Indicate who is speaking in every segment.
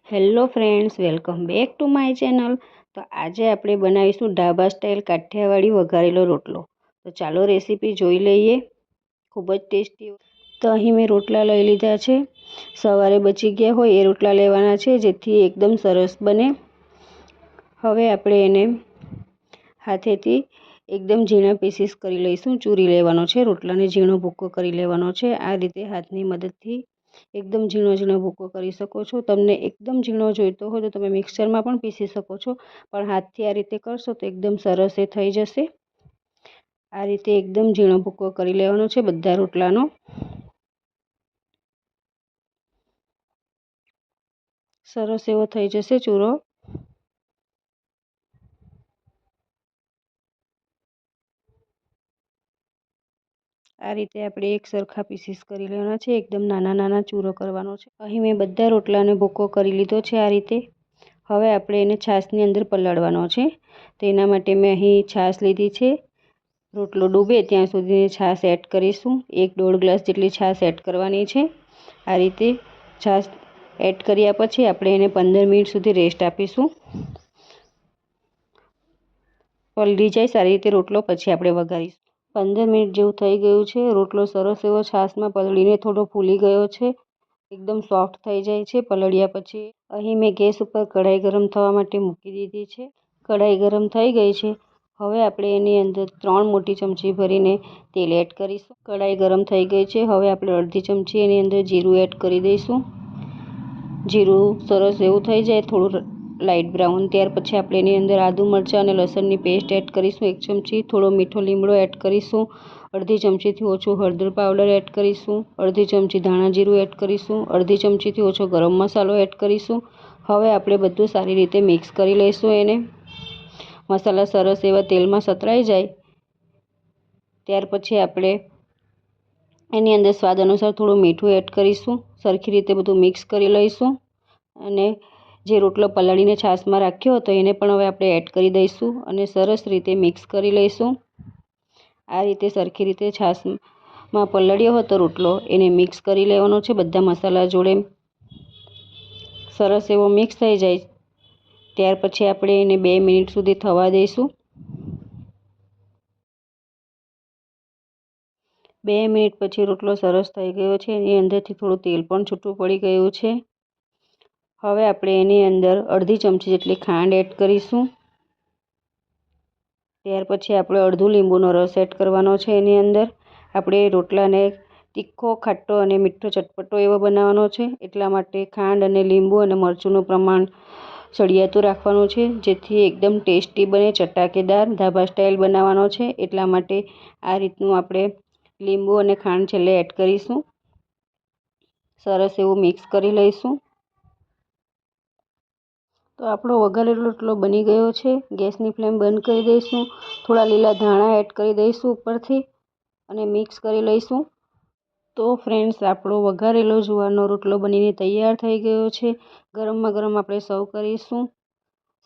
Speaker 1: Hello friends, welcome back to my channel. તો આજે આપણે બનાવીશું ઢાબા સ્ટાઇલ કાઠિયાવાડી વઘારેલો રોટલો। તો ચાલો રેસીપી જોઈ લઈએ। ખૂબ જ ટેસ્ટી। તો અહીં મેં રોટલા લઈ લીધા છે। સવારે બચી ગયા હોય એ રોટલા લેવાના છે, જેથી એકદમ સરસ બને। હવે આપણે એને હાથેથી એકદમ ઝીણા પીસીસ કરી લઈશું। ચૂરી લેવાનો છે, રોટલાને ઝીણો ભૂકો કરી લેવાનો છે। આ રીતે હાથની મદદથી એકદમ ઝીણો ઝીણો ભૂકો કરી શકો છો। તમને એકદમ ઝીણો જોઈતો હોય તો તમે મિક્સરમાં પણ પીસી શકો છો, પણ હાથથી આ રીતે કરશો તો એકદમ સરસ એ થઈ જશે। આ રીતે એકદમ ઝીણો ભૂકો કરી લેવાનો છે બધા રોટલાનો। સરસ એવો થઈ જશે ચૂરો। આ રીતે આપણે એક સરખા પીસીસ કરી લેવાના છે, એકદમ નાના નાના ચૂરો કરવાનો છે। અહીં મેં બધા રોટલાને ભૂકો કરી લીધો છે આ રીતે। હવે આપણે એને છાશની અંદર પલાળવાનો છે। તો એના માટે મેં અહીં છાશ લીધી છે। રોટલો ડૂબે ત્યાં સુધી છાશ એડ કરીશું। 1-1.5 ગ્લાસ જેટલી છાશ એડ કરવાની છે। આ રીતે છાશ એડ કર્યા પછી આપણે એને 15 મિનિટ સુધી રેસ્ટ આપીશું। પલળી જાય સારી રીતે રોટલો, પછી આપણે વઘારીશું। 15 મિનિટ જેવું થઈ ગયું છે। રોટલો સરસ એવો છાશમાં પલળીને થોડો ફૂલી ગયો છે, એકદમ સોફ્ટ થઈ જાય છે પલળ્યા પછી। અહીં મેં ગેસ ઉપર કઢાઈ ગરમ થવા માટે મૂકી દીધી છે। કઢાઈ ગરમ થઈ ગઈ છે। હવે આપણે એની અંદર 3 મોટી ચમચી ભરીને તેલ એડ કરીશું। કઢાઈ ગરમ થઈ ગઈ છે। હવે આપણે અડધી ચમચી એની અંદર જીરું એડ કરી દઈશું। જીરું સરસ એવું થઈ જાય થોડું લાઇટ બ્રાઉન, ત્યાર પછી આપણે એની અંદર આદુ મરચાં અને લસણની પેસ્ટ એડ કરીશું 1 ચમચી। થોડો મીઠો લીમડો એડ કરીશું। અડધી ચમચીથી ઓછું હળદર પાવડર એડ કરીશું। અડધી ચમચી ધાણા જીરું એડ કરીશું। અડધી ચમચીથી ઓછો ગરમ મસાલો એડ કરીશું। હવે આપણે બધું સારી રીતે મિક્સ કરી લઈશું એને। મસાલા સરસ એવા તેલમાં સતરાઈ જાય ત્યાર પછી આપણે એની અંદર સ્વાદ અનુસાર થોડું મીઠું એડ કરીશું। સરખી રીતે બધું મિક્સ કરી લઈશું અને જે રોટલો પલાળીને છાશમાં રાખ્યો હતો એને પણ હવે આપણે એડ કરી દઈશું અને સરસ રીતે મિક્સ કરી લઈશું। આ રીતે સરખી રીતે છાશમાં પલળ્યો હતો રોટલો એને મિક્સ કરી લેવાનો છે બધા મસાલા જોડે। સરસ એવો મિક્સ થઈ જાય ત્યાર પછી આપણે એને 2 મિનિટ સુધી થવા દઈશું। 2 મિનિટ પછી રોટલો સરસ થઈ ગયો છે। એની અંદરથી થોડું તેલ પણ છૂટું પડી ગયું છે। હવે આપણે એની અંદર અડધી ચમચી જેટલી ખાંડ એડ કરીશું। ત્યાર પછી આપણે અડધું લીંબુનો રસ એડ કરવાનો છે એની અંદર। આપણે રોટલાને તીખો, ખાટો અને મીઠો ચટપટો એવો બનાવવાનો છે, એટલા માટે ખાંડ અને લીંબુ અને મરચુંનું પ્રમાણ સળિયાતું રાખવાનું છે, જેથી એકદમ ટેસ્ટી બને, ચટાકેદાર ઢાબા સ્ટાઇલ બનાવવાનો છે। એટલા માટે આ રીતનું આપણે લીંબુ અને ખાંડ છેલ્લે એડ કરીશું। સરસ એવું મિક્સ કરી લઈશું। તો આપણો વઘારેલો રોટલો બની ગયો છે। ગેસની ફ્લેમ બંધ કરી દઈશું। થોડા લીલા ધાણા એડ કરી દઈશું ઉપરથી અને મિક્સ કરી લઈશું। તો ફ્રેન્ડ્સ, આપણો વઘારેલો જુવારનો રોટલો બનીને તૈયાર થઈ ગયો છે। ગરમમાં ગરમ આપણે સર્વ કરીશું।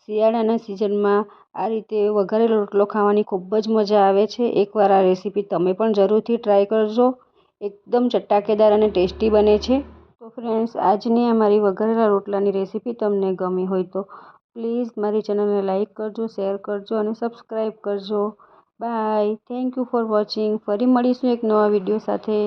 Speaker 1: શિયાળાના સિઝનમાં આ રીતે વઘારેલો રોટલો ખાવાની ખૂબ જ મજા આવે છે। એકવાર આ રેસીપી તમે પણ જરૂરથી ટ્રાય કરજો, એકદમ ચટાકેદાર અને ટેસ્ટી બને છે। તો ફ્રેન્ડ્સ, આજની અમારી વઘારેલા રોટલાની રેસીપી તમને ગમી હોય તો પ્લીઝ મારી ચેનલને લાઇક કરજો, શેર કરજો અને સબસ્ક્રાઈબ કરજો। Bye, thank you for watching. ફરી મળીશું એક નવા વિડીયો સાથે।